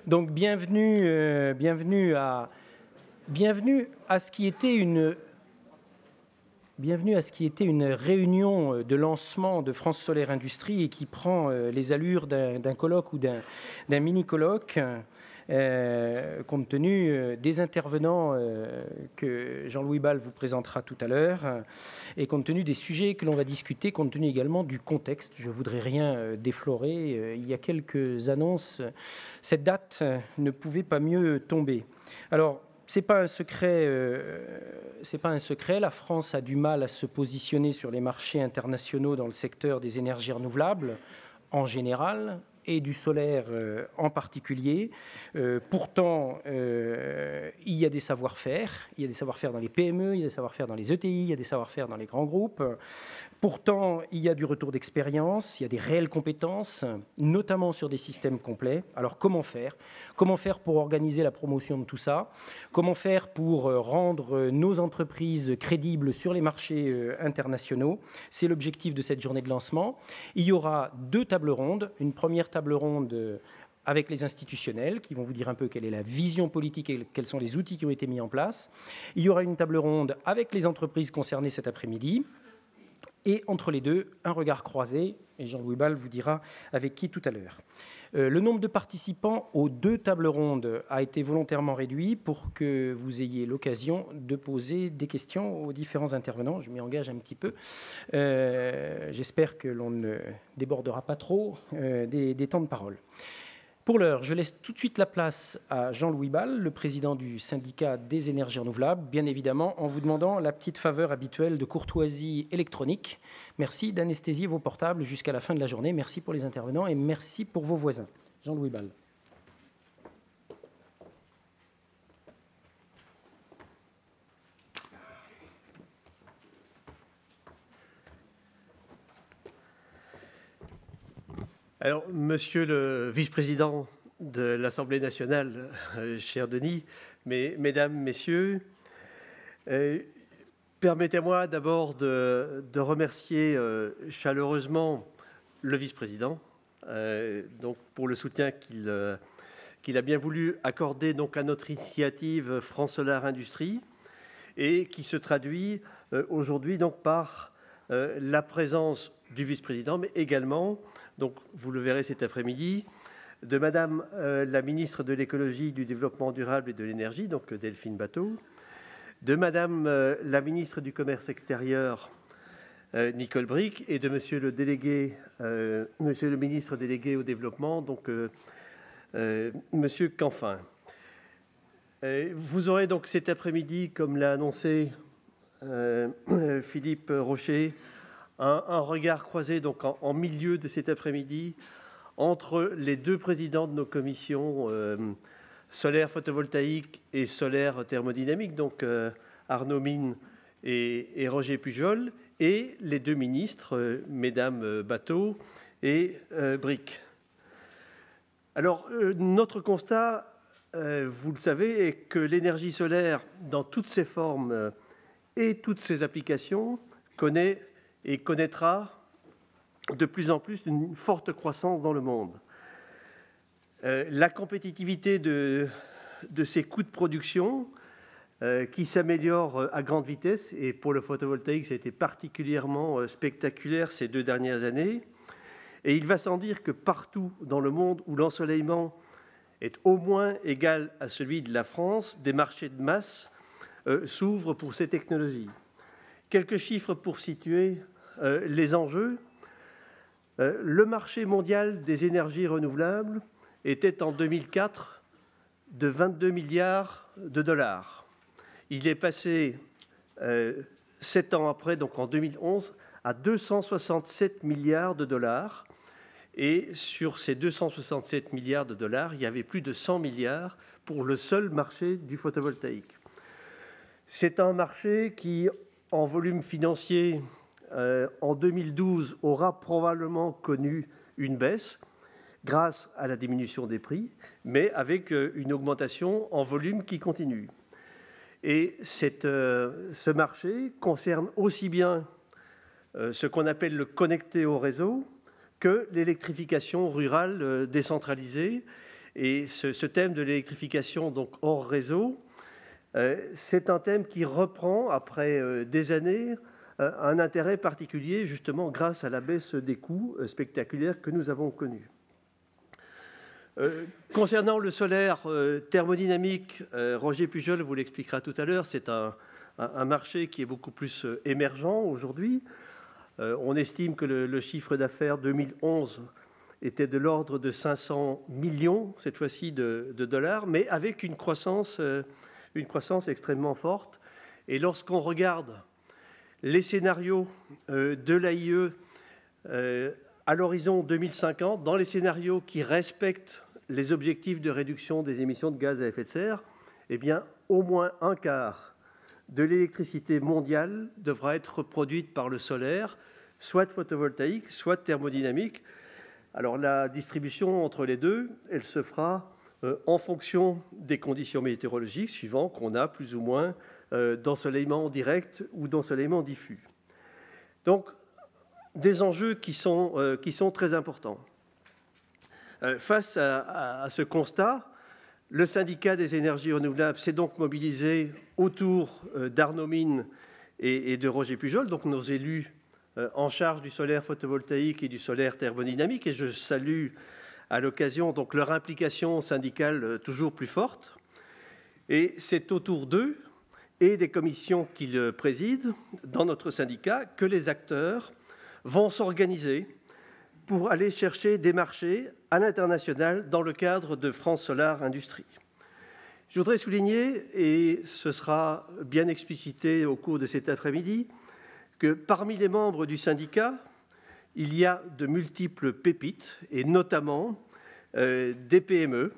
Donc bienvenue à ce qui était une réunion de lancement de France Solaire Industrie et qui prend les allures d'un colloque ou d'un mini-colloque, compte tenu des intervenants que Jean-Louis Bal vous présentera tout à l'heure et compte tenu des sujets que l'on va discuter, compte tenu également du contexte. Je ne voudrais rien déflorer. Il y a quelques annonces. Cette date ne pouvait pas mieux tomber. Alors, ce n'est pas un secret, la France a du mal à se positionner sur les marchés internationaux dans le secteur des énergies renouvelables en général et du solaire en particulier. Pourtant, il y a des savoir-faire. Il y a des savoir-faire dans les PME, il y a des savoir-faire dans les ETI, il y a des savoir-faire dans les grands groupes. Pourtant, il y a du retour d'expérience, il y a des réelles compétences, notamment sur des systèmes complets. Alors, comment faire ? Comment faire pour organiser la promotion de tout ça ? Comment faire pour rendre nos entreprises crédibles sur les marchés internationaux ? C'est l'objectif de cette journée de lancement. Il y aura 2 tables rondes. Une première table ronde avec les institutionnels qui vont vous dire un peu quelle est la vision politique et quels sont les outils qui ont été mis en place. Il y aura une table ronde avec les entreprises concernées cet après-midi. Et entre les deux, un regard croisé, et Jean-Louis Bal vous dira avec qui tout à l'heure. Le nombre de participants aux 2 tables rondes a été volontairement réduit pour que vous ayez l'occasion de poser des questions aux différents intervenants. Je m'y engage un petit peu. J'espère que l'on ne débordera pas trop des temps de parole. Pour l'heure, je laisse tout de suite la place à Jean-Louis Bal, le président du syndicat des énergies renouvelables, bien évidemment en vous demandant la petite faveur habituelle de courtoisie électronique. Merci d'anesthésier vos portables jusqu'à la fin de la journée. Merci pour les intervenants et merci pour vos voisins. Jean-Louis Bal. Alors, monsieur le vice-président de l'Assemblée nationale, cher Denis, mesdames, messieurs, permettez-moi d'abord de remercier chaleureusement le vice-président donc pour le soutien qu'il a bien voulu accorder donc à notre initiative France Solaire Industrie et qui se traduit aujourd'hui donc par la présence du vice-président, mais également, donc vous le verrez cet après-midi, de Madame la ministre de l'Écologie, du Développement durable et de l'Énergie, donc Delphine Batho, de Madame la ministre du Commerce extérieur, Nicole Bricq, et de Monsieur le ministre délégué au développement, donc Monsieur Canfin. Vous aurez donc cet après-midi, comme l'a annoncé Philippe Rocher, un regard croisé donc en milieu de cet après-midi entre les 2 présidents de nos commissions solaire photovoltaïque et solaire thermodynamique, donc Arnaud Mine et Roger Pujol, et les 2 ministres, mesdames Batho et Bricq. Alors, notre constat, vous le savez, est que l'énergie solaire, dans toutes ses formes et toutes ses applications, connaît et connaîtra de plus en plus une forte croissance dans le monde. La compétitivité de ses coûts de production qui s'améliorent à grande vitesse, et pour le photovoltaïque, ça a été particulièrement spectaculaire ces 2 dernières années. Et il va sans dire que partout dans le monde où l'ensoleillement est au moins égal à celui de la France, des marchés de masse s'ouvrent pour ces technologies. Quelques chiffres pour situer les enjeux. Le marché mondial des énergies renouvelables était en 2004 de 22 milliards de dollars. Il est passé 7 ans après, donc en 2011, à 267 milliards de dollars. Et sur ces 267 milliards de dollars, il y avait plus de 100 milliards pour le seul marché du photovoltaïque. C'est un marché qui, en volume financier, en 2012, aura probablement connu une baisse grâce à la diminution des prix, mais avec une augmentation en volume qui continue. Et ce marché concerne aussi bien ce qu'on appelle le connecté au réseau que l'électrification rurale décentralisée Et ce thème de l'électrification, donc hors réseau, c'est un thème qui reprend, après des années, un intérêt particulier, justement grâce à la baisse des coûts spectaculaires que nous avons connus. Concernant le solaire thermodynamique, Roger Pujol vous l'expliquera tout à l'heure, c'est un marché qui est beaucoup plus émergent aujourd'hui. On estime que le chiffre d'affaires 2011 était de l'ordre de 500 millions, cette fois-ci, de dollars, mais avec une croissance extrêmement forte. Et lorsqu'on regarde les scénarios de l'AIE à l'horizon 2050, dans les scénarios qui respectent les objectifs de réduction des émissions de gaz à effet de serre, eh bien, au moins un quart de l'électricité mondiale devra être produite par le solaire, soit photovoltaïque, soit thermodynamique. Alors la distribution entre les deux, elle se fera en fonction des conditions météorologiques, suivant qu'on a plus ou moins d'ensoleillement direct ou d'ensoleillement diffus. Donc, des enjeux qui sont très importants. Face à ce constat, le syndicat des énergies renouvelables s'est donc mobilisé autour d'Arnaud Mine et de Roger Pujol, donc nos élus en charge du solaire photovoltaïque et du solaire thermodynamique, et je salue à l'occasion donc leur implication syndicale toujours plus forte. Et c'est autour d'eux et des commissions qu'ils président dans notre syndicat que les acteurs vont s'organiser pour aller chercher des marchés à l'international dans le cadre de France Solar Industrie. Je voudrais souligner, et ce sera bien explicité au cours de cet après-midi, que parmi les membres du syndicat, il y a de multiples pépites, et notamment des PME,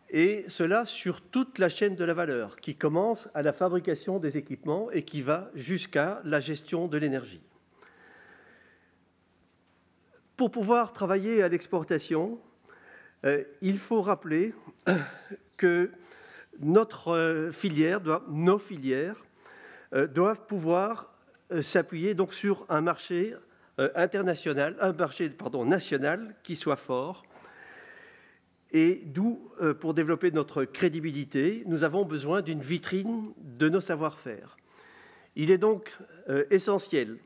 et cela sur toute la chaîne de la valeur, qui commence à la fabrication des équipements et qui va jusqu'à la gestion de l'énergie. Pour pouvoir travailler à l'exportation, il faut rappeler que nos filières doivent pouvoir s'appuyer donc sur un marché national qui soit fort. Et d'où, pour développer notre crédibilité, nous avons besoin d'une vitrine de nos savoir-faire. Il est donc essentiel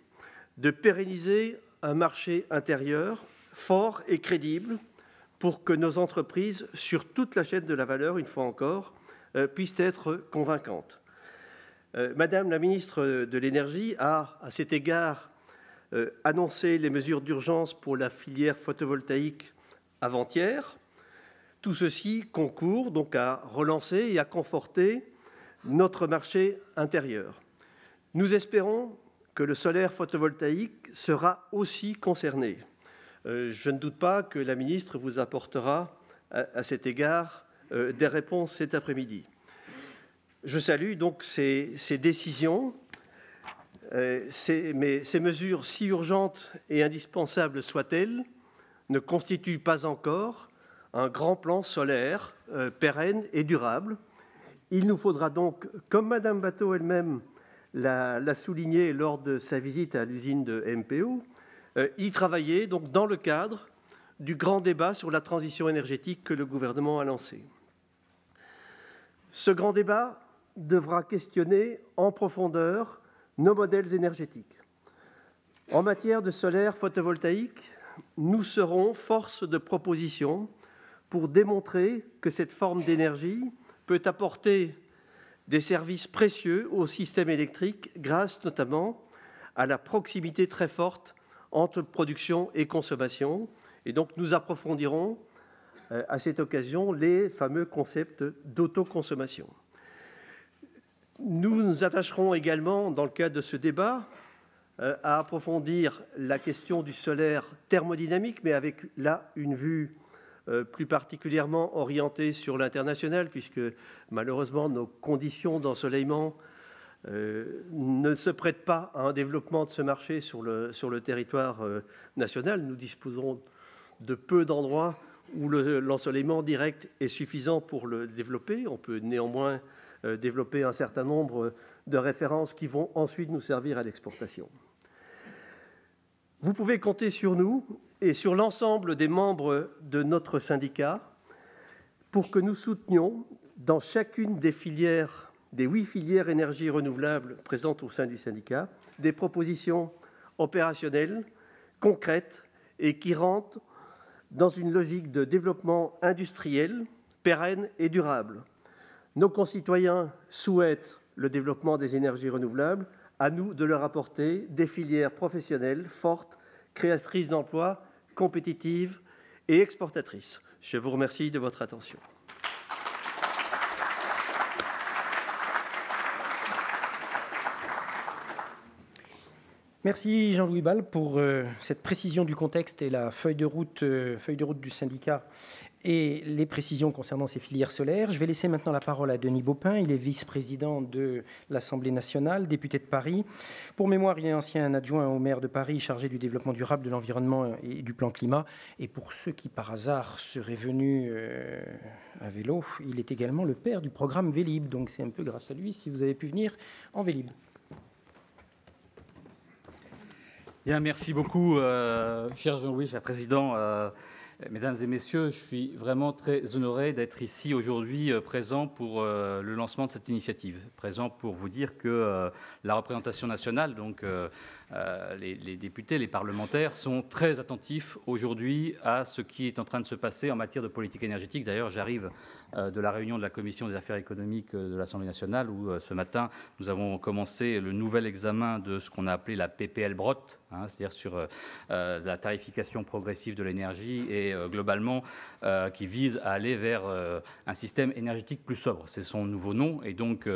de pérenniser un marché intérieur fort et crédible pour que nos entreprises, sur toute la chaîne de la valeur, une fois encore, puissent être convaincantes. Madame la ministre de l'Énergie a, à cet égard, annoncé les mesures d'urgence pour la filière photovoltaïque avant-hier. Tout ceci concourt donc à relancer et à conforter notre marché intérieur. Nous espérons que le solaire photovoltaïque sera aussi concerné. Je ne doute pas que la ministre vous apportera à cet égard des réponses cet après-midi. Je salue donc ces décisions, mais ces mesures, si urgentes et indispensables soient-elles, ne constituent pas encore un grand plan solaire pérenne et durable. Il nous faudra donc, comme Madame Batho elle-même l'a souligné lors de sa visite à l'usine de MPO, y travailler donc dans le cadre du grand débat sur la transition énergétique que le gouvernement a lancé. Ce grand débat devra questionner en profondeur nos modèles énergétiques. En matière de solaire photovoltaïque, nous serons force de proposition pour démontrer que cette forme d'énergie peut apporter des services précieux au système électrique grâce notamment à la proximité très forte entre production et consommation. Et donc nous approfondirons à cette occasion les fameux concepts d'autoconsommation. Nous nous attacherons également, dans le cadre de ce débat, à approfondir la question du solaire thermodynamique, mais avec là une vue plus particulièrement orientée sur l'international, puisque malheureusement nos conditions d'ensoleillement ne se prêtent pas à un développement de ce marché sur le territoire national. Nous disposons de peu d'endroits où l'ensoleillement direct est suffisant pour le développer. On peut néanmoins développer un certain nombre de références qui vont ensuite nous servir à l'exportation. Vous pouvez compter sur nous et sur l'ensemble des membres de notre syndicat pour que nous soutenions dans chacune des 8 filières énergie renouvelable présentes au sein du syndicat, des propositions opérationnelles, concrètes et qui rentrent dans une logique de développement industriel, pérenne et durable. Nos concitoyens souhaitent le développement des énergies renouvelables, à nous de leur apporter des filières professionnelles fortes, créatrices d'emplois, compétitives et exportatrices. Je vous remercie de votre attention. Merci Jean-Louis Bal pour cette précision du contexte et la feuille de route du syndicat et les précisions concernant ces filières solaires. Je vais laisser maintenant la parole à Denis Baupin. Il est vice-président de l'Assemblée nationale, député de Paris. Pour mémoire, il est ancien adjoint au maire de Paris, chargé du développement durable, de l'environnement et du plan climat. Et pour ceux qui, par hasard, seraient venus à vélo, il est également le père du programme Vélib. Donc c'est un peu grâce à lui si vous avez pu venir en Vélib. Bien, merci beaucoup, cher Jean-Louis, cher président. Mesdames et messieurs, je suis vraiment très honoré d'être ici aujourd'hui présent pour le lancement de cette initiative. Présent pour vous dire que la représentation nationale, donc les députés, les parlementaires, sont très attentifs aujourd'hui à ce qui est en train de se passer en matière de politique énergétique. D'ailleurs, j'arrive de la réunion de la Commission des affaires économiques de l'Assemblée nationale où ce matin, nous avons commencé le nouvel examen de ce qu'on a appelé la PPL Brot, c'est-à-dire sur la tarification progressive de l'énergie et globalement qui vise à aller vers un système énergétique plus sobre. C'est son nouveau nom et donc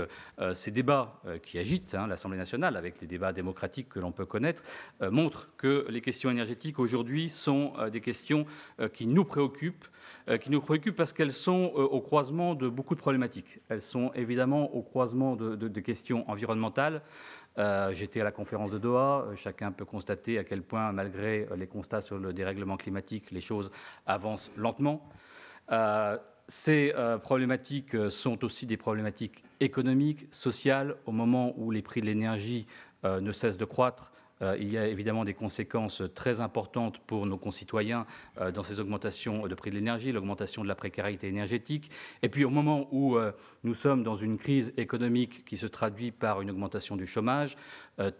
ces débats qui agitent l'Assemblée nationale avec les débats démocratiques que l'on peut connaître montrent que les questions énergétiques aujourd'hui sont des questions qui nous préoccupent parce qu'elles sont au croisement de beaucoup de problématiques. Elles sont évidemment au croisement de questions environnementales. J'étais à la conférence de Doha. Chacun peut constater à quel point, malgré les constats sur le dérèglement climatique, les choses avancent lentement. Ces problématiques sont aussi des problématiques économiques, sociales. Au moment où les prix de l'énergie ne cessent de croître, il y a évidemment des conséquences très importantes pour nos concitoyens dans ces augmentations de prix de l'énergie, l'augmentation de la précarité énergétique. Et puis au moment où nous sommes dans une crise économique qui se traduit par une augmentation du chômage,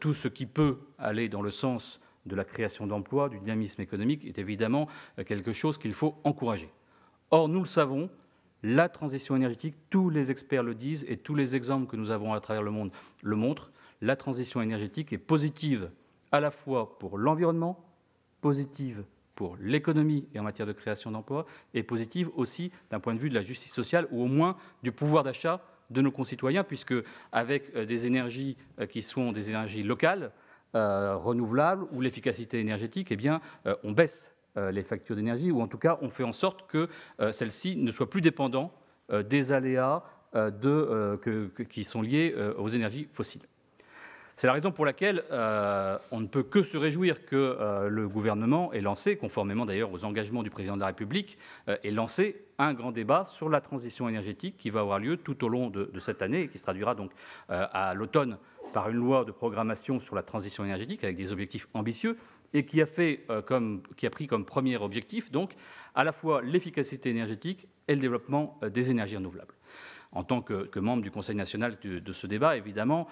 tout ce qui peut aller dans le sens de la création d'emplois, du dynamisme économique, est évidemment quelque chose qu'il faut encourager. Or, nous le savons, la transition énergétique, tous les experts le disent et tous les exemples que nous avons à travers le monde le montrent, la transition énergétique est positive à la fois pour l'environnement, positive pour l'économie et en matière de création d'emplois, et positive aussi d'un point de vue de la justice sociale ou au moins du pouvoir d'achat de nos concitoyens, puisque avec des énergies qui sont des énergies locales, renouvelables, ou l'efficacité énergétique, eh bien, on baisse les factures d'énergie, ou en tout cas on fait en sorte que celles-ci ne soient plus dépendantes des aléas qui sont liés aux énergies fossiles. C'est la raison pour laquelle on ne peut que se réjouir que le gouvernement ait lancé, conformément d'ailleurs aux engagements du président de la République, ait lancé un grand débat sur la transition énergétique qui va avoir lieu tout au long de cette année et qui se traduira donc à l'automne par une loi de programmation sur la transition énergétique avec des objectifs ambitieux et qui a pris comme premier objectif donc à la fois l'efficacité énergétique et le développement des énergies renouvelables. En tant que membre du Conseil national de ce débat, évidemment,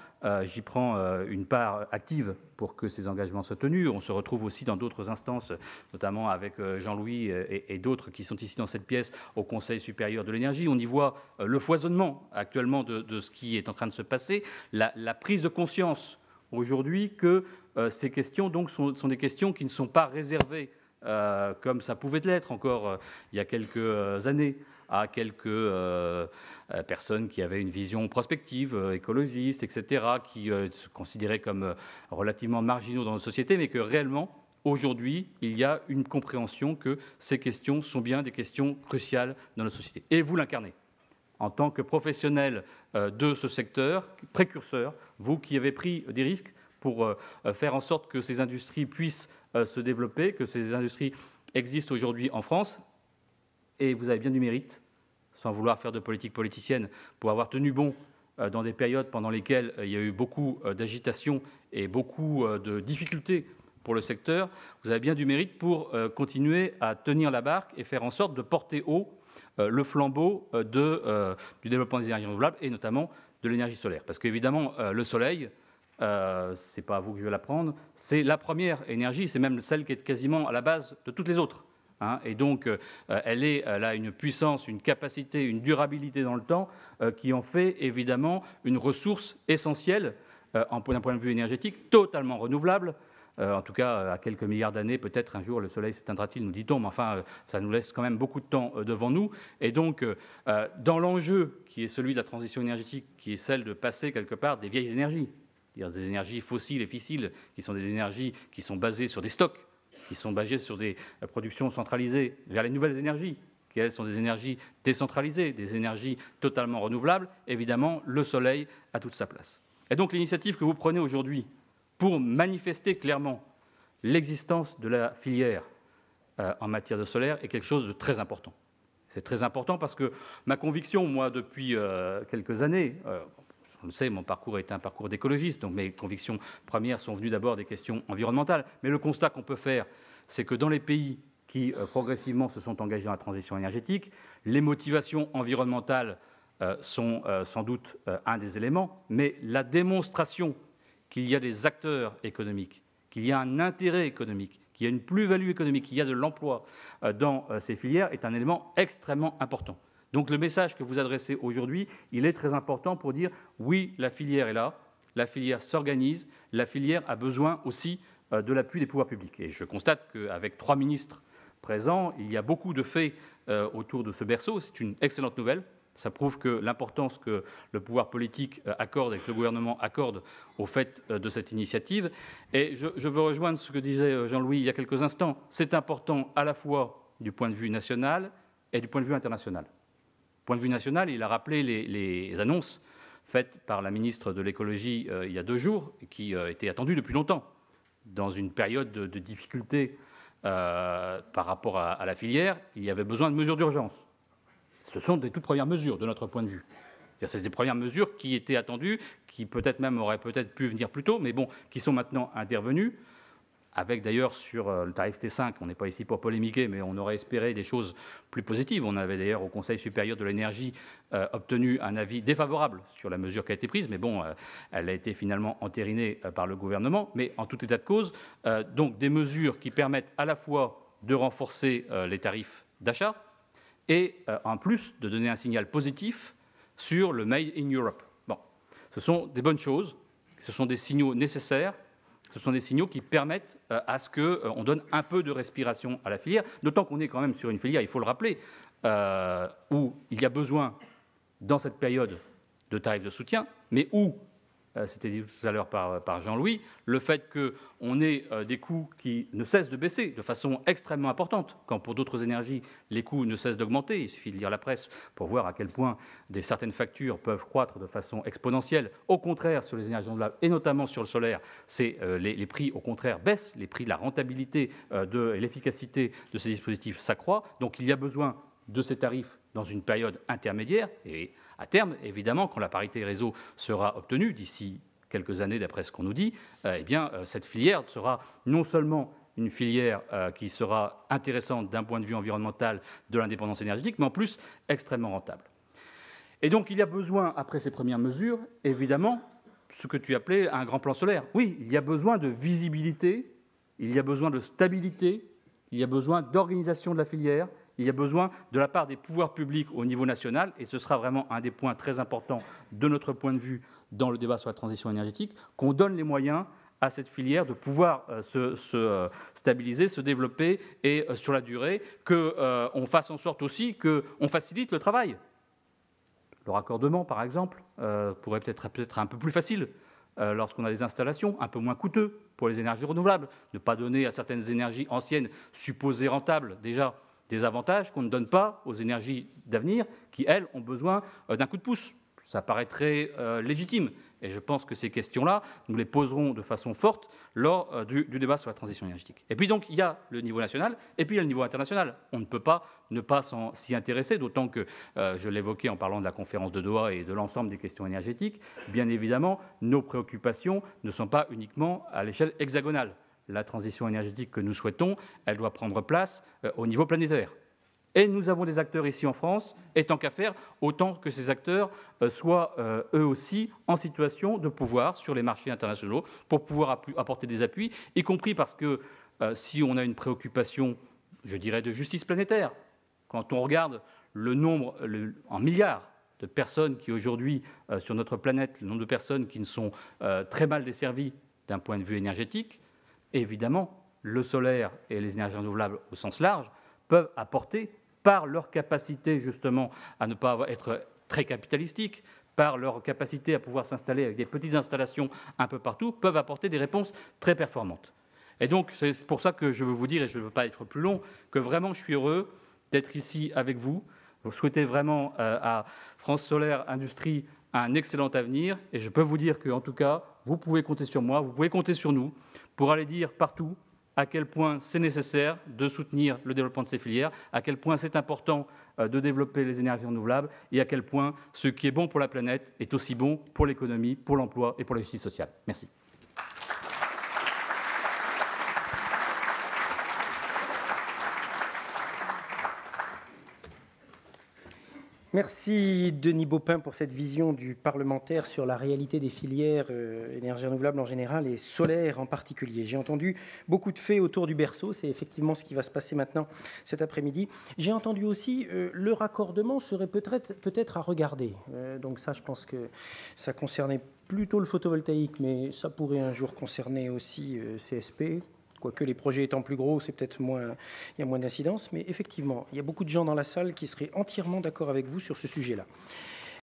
j'y prends une part active pour que ces engagements soient tenus. On se retrouve aussi dans d'autres instances, notamment avec Jean-Louis et d'autres qui sont ici dans cette pièce au Conseil supérieur de l'énergie. On y voit le foisonnement actuellement de ce qui est en train de se passer, la prise de conscience aujourd'hui que ces questions donc, sont des questions qui ne sont pas réservées, comme ça pouvait l'être encore il y a quelques années, à quelques personnes qui avaient une vision prospective, écologiste, etc., qui se considéraient comme relativement marginaux dans nos sociétés, mais que réellement, aujourd'hui, il y a une compréhension que ces questions sont bien des questions cruciales dans nos sociétés. Et vous l'incarnez. En tant que professionnel de ce secteur, précurseur, vous qui avez pris des risques pour faire en sorte que ces industries puissent se développer, que ces industries existent aujourd'hui en France, et vous avez bien du mérite, sans vouloir faire de politique politicienne, pour avoir tenu bon dans des périodes pendant lesquelles il y a eu beaucoup d'agitation et beaucoup de difficultés pour le secteur. Vous avez bien du mérite pour continuer à tenir la barque et faire en sorte de porter haut le flambeau du développement des énergies renouvelables et notamment de l'énergie solaire. Parce qu'évidemment, le soleil, c'est pas à vous que je vais l'apprendre, c'est la première énergie, c'est même celle qui est quasiment à la base de toutes les autres. Et donc, elle a une puissance, une capacité, une durabilité dans le temps qui en fait évidemment une ressource essentielle d'un point de vue énergétique, totalement renouvelable. En tout cas, à quelques milliards d'années, peut-être un jour le soleil s'éteindra-t-il, nous dit-on, mais enfin, ça nous laisse quand même beaucoup de temps devant nous. Et donc, dans l'enjeu qui est celui de la transition énergétique, qui est celle de passer quelque part des vieilles énergies, c'est-à-dire des énergies fossiles et fissiles, qui sont des énergies qui sont basées sur des stocks, qui sont basées sur des productions centralisées, vers les nouvelles énergies, qui elles sont des énergies décentralisées, des énergies totalement renouvelables, évidemment, le soleil a toute sa place. Et donc, l'initiative que vous prenez aujourd'hui pour manifester clairement l'existence de la filière en matière de solaire est quelque chose de très important. C'est très important parce que ma conviction, moi, depuis quelques années, on le sait, mon parcours est un parcours d'écologiste, donc mes convictions premières sont venues d'abord des questions environnementales. Mais le constat qu'on peut faire, c'est que dans les pays qui progressivement se sont engagés dans la transition énergétique, les motivations environnementales sont sans doute un des éléments, mais la démonstration qu'il y a des acteurs économiques, qu'il y a un intérêt économique, qu'il y a une plus-value économique, qu'il y a de l'emploi dans ces filières est un élément extrêmement important. Donc le message que vous adressez aujourd'hui, il est très important pour dire oui, la filière est là, la filière s'organise, la filière a besoin aussi de l'appui des pouvoirs publics. Et je constate qu'avec 3 ministres présents, il y a beaucoup de faits autour de ce berceau. C'est une excellente nouvelle. Ça prouve que l'importance que le pouvoir politique accorde et que le gouvernement accorde au fait de cette initiative. Et je veux rejoindre ce que disait Jean-Louis il y a quelques instants. C'est important à la fois du point de vue national et du point de vue international. Du point de vue national, il a rappelé les annonces faites par la ministre de l'écologie il y a 2 jours, qui étaient attendues depuis longtemps, dans une période de difficulté par rapport à la filière. Il y avait besoin de mesures d'urgence. Ce sont des toutes premières mesures de notre point de vue. C'est des premières mesures qui étaient attendues, qui peut-être même auraient peut-être pu venir plus tôt, mais bon, qui sont maintenant intervenues, avec d'ailleurs sur le tarif T5, on n'est pas ici pour polémiquer, mais on aurait espéré des choses plus positives. On avait d'ailleurs au Conseil supérieur de l'énergie obtenu un avis défavorable sur la mesure qui a été prise, mais bon, elle a été finalement entérinée par le gouvernement. Mais en tout état de cause, donc des mesures qui permettent à la fois de renforcer les tarifs d'achat, et en plus de donner un signal positif sur le Made in Europe. Bon, ce sont des bonnes choses, ce sont des signaux nécessaires, ce sont des signaux qui permettent à ce qu'on donne un peu de respiration à la filière, d'autant qu'on est quand même sur une filière, il faut le rappeler, où il y a besoin, dans cette période, de tarifs de soutien, mais où, c'était dit tout à l'heure par Jean-Louis, le fait qu'on ait des coûts qui ne cessent de baisser de façon extrêmement importante, quand pour d'autres énergies, les coûts ne cessent d'augmenter. Il suffit de lire la presse pour voir à quel point certaines factures peuvent croître de façon exponentielle. Au contraire, sur les énergies renouvelables, et notamment sur le solaire, les prix, au contraire, baissent. Les prix, la rentabilité et l'efficacité de ces dispositifs s'accroît. Donc il y a besoin de ces tarifs dans une période intermédiaire. Et à terme, évidemment, quand la parité réseau sera obtenue, d'ici quelques années d'après ce qu'on nous dit, eh bien, cette filière sera non seulement une filière qui sera intéressante d'un point de vue environnemental de l'indépendance énergétique, mais en plus extrêmement rentable. Et donc il y a besoin, après ces premières mesures, évidemment, ce que tu appelais un grand plan solaire. Oui, il y a besoin de visibilité, il y a besoin de stabilité, il y a besoin d'organisation de la filière, il y a besoin de la part des pouvoirs publics au niveau national, et ce sera vraiment un des points très importants de notre point de vue dans le débat sur la transition énergétique, qu'on donne les moyens à cette filière de pouvoir se stabiliser, se développer, et sur la durée, qu'on fasse en sorte aussi qu'on facilite le travail. Le raccordement, par exemple, pourrait peut-être un peu plus facile lorsqu'on a des installations, un peu moins coûteux pour les énergies renouvelables. Ne pas donner à certaines énergies anciennes supposées rentables, déjà, des avantages qu'on ne donne pas aux énergies d'avenir qui, elles, ont besoin d'un coup de pouce. Ça paraîtrait légitime. Et je pense que ces questions-là, nous les poserons de façon forte lors du débat sur la transition énergétique. Et puis donc, il y a le niveau national et puis il y a le niveau international. On ne peut pas ne pas s'y intéresser, d'autant que, je l'évoquais en parlant de la conférence de Doha et de l'ensemble des questions énergétiques, bien évidemment, nos préoccupations ne sont pas uniquement à l'échelle hexagonale. La transition énergétique que nous souhaitons, elle doit prendre place au niveau planétaire. Et nous avons des acteurs ici en France, et tant qu'à faire, autant que ces acteurs soient eux aussi en situation de pouvoir sur les marchés internationaux pour pouvoir apporter des appuis, y compris parce que si on a une préoccupation, je dirais, de justice planétaire, quand on regarde le nombre en milliards de personnes qui aujourd'hui, sur notre planète, le nombre de personnes qui ne sont très mal desservies d'un point de vue énergétique, évidemment, le solaire et les énergies renouvelables au sens large peuvent apporter, par leur capacité justement à ne pas être très capitalistique, par leur capacité à pouvoir s'installer avec des petites installations un peu partout, peuvent apporter des réponses très performantes. Et donc, c'est pour ça que je veux vous dire, et je ne veux pas être plus long, que vraiment je suis heureux d'être ici avec vous. Vous souhaitez vraiment à France Solaire Industrie un excellent avenir, et je peux vous dire qu'en tout cas, vous pouvez compter sur moi, vous pouvez compter sur nous pour aller dire partout à quel point c'est nécessaire de soutenir le développement de ces filières, à quel point c'est important de développer les énergies renouvelables et à quel point ce qui est bon pour la planète est aussi bon pour l'économie, pour l'emploi et pour la justice sociale. Merci. Merci Denis Baupin pour cette vision du parlementaire sur la réalité des filières énergies renouvelables en général et solaire en particulier. J'ai entendu beaucoup de faits autour du berceau, c'est effectivement ce qui va se passer maintenant cet après-midi. J'ai entendu aussi le raccordement serait peut-être à regarder. Donc ça, je pense que ça concernait plutôt le photovoltaïque, mais ça pourrait un jour concerner aussi CSP. Quoique les projets étant plus gros, c'est peut-être moins, il y a moins d'incidence. Mais effectivement, il y a beaucoup de gens dans la salle qui seraient entièrement d'accord avec vous sur ce sujet-là.